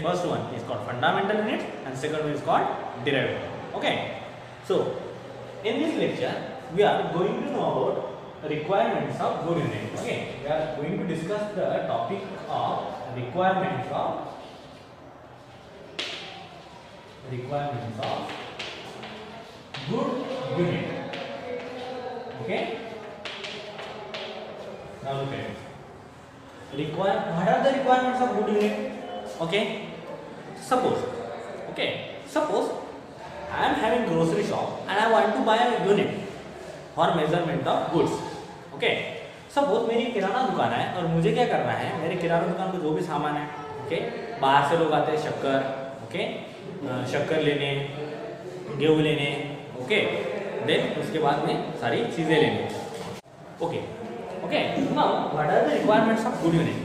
first one is called fundamental units and second one is called derived. Okay, so in this lecture we are going to know about requirements of good unit. Okay, we are going to discuss the topic of requirements of good unit. Okay, now look at it. What are the requirements of good unit? Okay, suppose I am having grocery shop and I want to buy a unit for measurement of goods. Okay, suppose मेरी किराना दुकान है और मुझे क्या करना है, मेरे किराना दुकान को जो भी सामान है, ओके, बाहर से लोग आते हैं शक्कर, ओके, शक्कर लेने, गेहूँ लेने, ओके, देन उसके बाद में सारी चीज़ें लेने. Okay, now what are the requirements of good unit?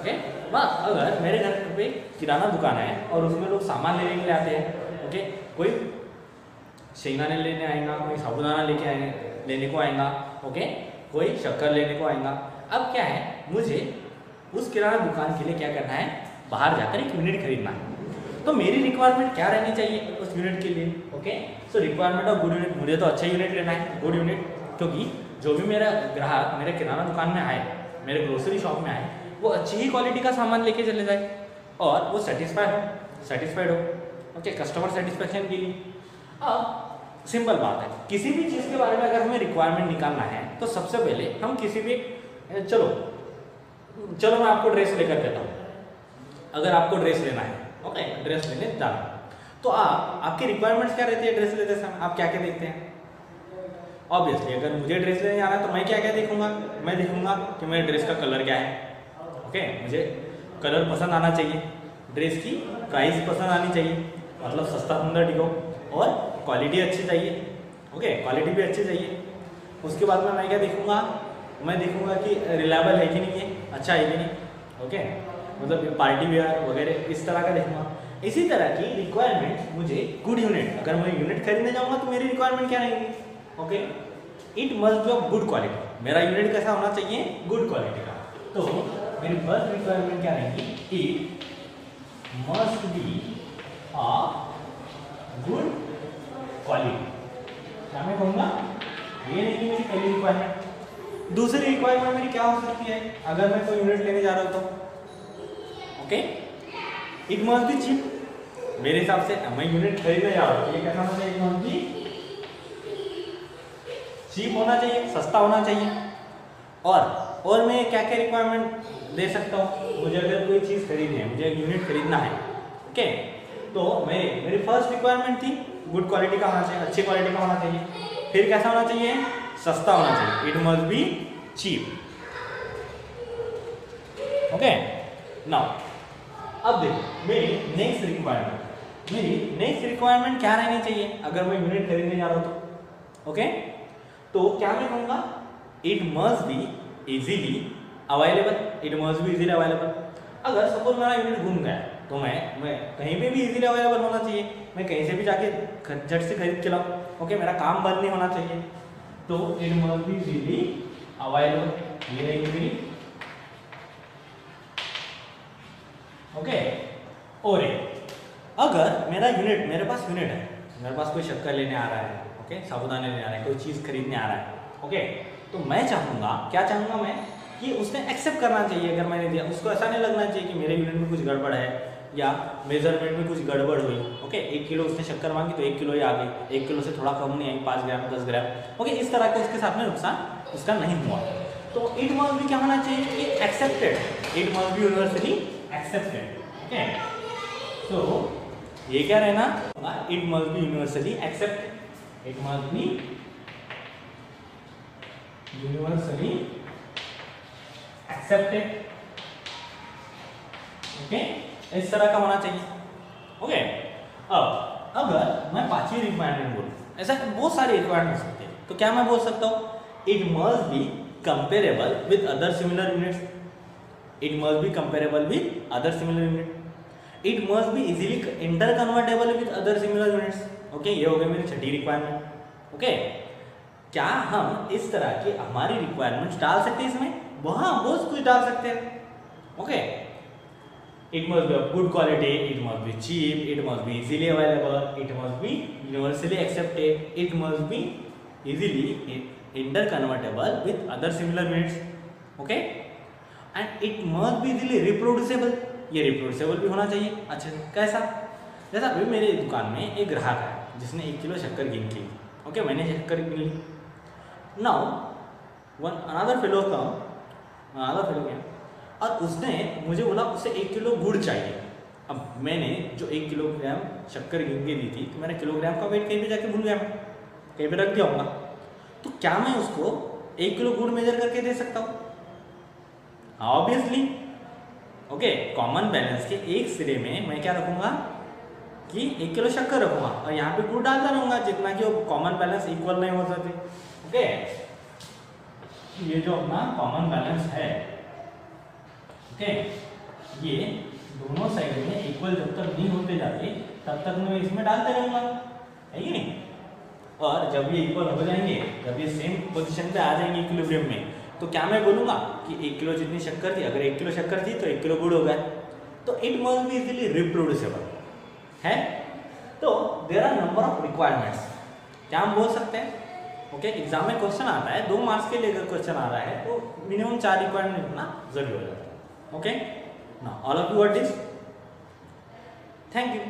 Okay, अगर मेरे घर पे किराना दुकान है और उसमें लोग सामान लेने के लिए आते हैं, ओके, कोई शेंगदाने लेने आएगा, कोई साबुदाना लेने को आएगा, ओके, कोई शक्कर लेने को आएगा. अब क्या है, मुझे उस किराना दुकान के लिए क्या करना है, बाहर जाकर एक यूनिट खरीदना है. तो मेरी रिक्वायरमेंट क्या रहनी चाहिए उस यूनिट के लिए? Okay, so requirement of good unit, मुझे तो अच्छा यूनिट लेना है, गुड यूनिट, क्योंकि जो भी मेरा ग्राहक मेरे किराना दुकान में आए, मेरे ग्रोसरी शॉप में आए, वो अच्छी ही क्वालिटी का सामान लेके चले जाए और वो सेटिस्फाइड हो. ओके, कस्टमर सेटिस्फेक्शन के लिए. अब सिंपल बात है, किसी भी चीज़ के बारे में अगर हमें रिक्वायरमेंट निकालना है तो सबसे पहले हम किसी भी चलो मैं आपको ड्रेस लेकर देता हूँ. अगर आपको ड्रेस लेना है, ओके, ड्रेस लेने जाना, तो आपकी रिक्वायरमेंट्स क्या रहती है ड्रेस लेते समय? आप क्या क्या देखते हैं? ऑब्वियसली अगर मुझे ड्रेस लेने जाना है तो मैं क्या क्या देखूंगा? मैं देखूंगा कि मेरे ड्रेस का कलर क्या है. ओके, मुझे कलर पसंद आना चाहिए, ड्रेस की प्राइस पसंद आनी चाहिए, मतलब सस्ता सुंदर टिको, और क्वालिटी अच्छी चाहिए. ओके, क्वालिटी भी अच्छी चाहिए. उसके बाद में मैं क्या देखूंगा? मैं देखूंगा कि रिलायबल है कि नहीं है, अच्छा है कि नहीं. ओके, मतलब पार्टी वेयर वगैरह इस तरह का देखूंगा. इसी तरह की रिक्वायरमेंट मुझे गुड यूनिट, अगर मैं यूनिट खरीदने जाऊंगा तो मेरी रिक्वायरमेंट क्या रहेगी? Okay, it must B of good quality. मेरा यूनिट कैसा होना चाहिए? गुड क्वालिटी का. तो मेरी फर्स्ट रिक्वायरमेंट क्या रहेगी? It must B of good quality. क्या मैं कहूँगा? ये नहीं कि मेरी पहली रिक्वायरमेंट. दूसरी रिक्वायरमेंट मेरी क्या हो सकती है अगर मैं कोई यूनिट लेने जा रहा हूँ तो? Okay, it must be cheap. मेरे हिसाब से मैं यूनिट खरीदने जा रहा हूँ, ये कैसा होना चाहिए? इट मस्ट बी चीप होना चाहिए, सस्ता होना चाहिए. और मैं क्या क्या रिक्वायरमेंट दे सकता हूँ? मुझे अगर कोई चीज़ खरीदनी है, मुझे यूनिट खरीदना है, ओके, तो मेरी फर्स्ट रिक्वायरमेंट थी गुड क्वालिटी का होना चाहिए, अच्छी क्वालिटी का होना चाहिए. फिर कैसा होना चाहिए? सस्ता होना चाहिए. It must be cheap. Okay, now अब देखो मेरी नेक्स्ट रिक्वायरमेंट क्या रहनी चाहिए अगर मैं यूनिट खरीदने जा रहा हूँ तो? ओके, तो क्या मैं कहूँगा? It must be easily available. अगर सपोज मेरा यूनिट घूम गया तो मैं कहीं पे भी इजीली अवेलेबल होना चाहिए. मैं कहीं से भी जाके झट से खरीद के लाऊं. ओके, मेरा काम बंद नहीं होना चाहिए. तो it must be easily available. ये रहेगी मेरी. ओके, और अगर मेरे पास यूनिट है, मेरे पास कोई शक्कर लेने आ रहा है, ओके, साबुदाने लेने आ रहा है, कोई चीज़ खरीदने आ रहा है, ओके, तो मैं चाहूँगा मैं कि उसने एक्सेप्ट करना चाहिए. अगर मैंने दिया, उसको ऐसा नहीं लगना चाहिए कि मेरे यूनिट में कुछ गड़बड़ है या मेजरमेंट में कुछ गड़बड़ हुई. ओके, 1 किलो उसने शक्कर मांगी तो 1 किलो ही आ गई, 1 किलो से थोड़ा कम नहीं आई, 5 ग्राम 10 ग्राम. ओके, इस तरह का उसके साथ में नुकसान उसका नहीं हुआ. तो इट मस्ट भी क्या होना चाहिए कि accepted. It must be universally accepted. Okay, so ये क्या रहना, it must be universally accepted. It must be universally accepted. Okay, इस तरह का होना चाहिए. Okay, अब अगर मैं पांचवी रिक्वायरमेंट बोलूं, ऐसा बहुत सारी रिक्वायरमेंट हो सकती है, तो क्या मैं बोल सकता हूँ? It must be comparable with other similar units. It must be comparable with other similar units. It must be easily interconvertible with other similar units. Okay, ये हो गई मेरी छठी रिक्वायरमेंट. Okay, क्या हम इस तरह की हमारी रिक्वायरमेंट्स डाल सकते हैं इसमें? वहाँ बहुत कुछ डाल सकते हैं. Okay, It must be of good quality, it must be cheap, it must be easily available, it must be universally accepted, it must be easily interconvertible with other similar meats, okay, and it must be easily reproducible. ये reproducible भी होना चाहिए। अच्छा कैसा? जैसा अभी मेरे दुकान में एक ग्राहक है जिसने 1 किलो शक्कर गिन की, ओके, मैंने शक्कर गिन ली। नाउ अनदर फेलो गया और उसने मुझे बोला उसे 1 किलो गुड़ चाहिए। अब मैंने जो 1 किलोग्राम शक्कर गिन के दी थी तो मैंने किलोग्राम का वेट कहीं पे जाके भूल गया, मैं कहीं पे रख दिया होगा, तो क्या मैं उसको 1 किलो गुड़ मेजर करके दे सकता हूँ? Obviously, okay. कॉमन बैलेंस के एक सिरे में मैं क्या रखूँगा कि 1 किलो शक्कर रखूँगा और यहाँ पे गुड़ डालता रहूँगा जितना कि वो कॉमन बैलेंस इक्वल नहीं हो सकते, ओके। ये जो अपना कॉमन बैलेंस है, ओके, ये दोनों साइड में इक्वल जब तक नहीं होते जाते तब तक मैं इसमें डालते रहूँगा, है कि नहीं? और जब ये इक्वल हो जाएंगे, जब ये सेम पोजीशन पे आ जाएंगे इक्विलिब्रियम में, तो क्या मैं बोलूँगा कि 1 किलो जितनी शक्कर थी, अगर 1 किलो शक्कर थी तो 1 किलो गुड़ हो गया, तो it must be easily reproducible है। तो there are number of requirements, क्या हम बोल सकते हैं? ओके, एग्जाम में क्वेश्चन आता है 2 मार्क्स के लिए, अगर क्वेश्चन आ रहा है तो मिनिमम 4 रिक्वायरमेंट लिखना जरूरी हो जाता है, okay. Now all of you got this, thank you.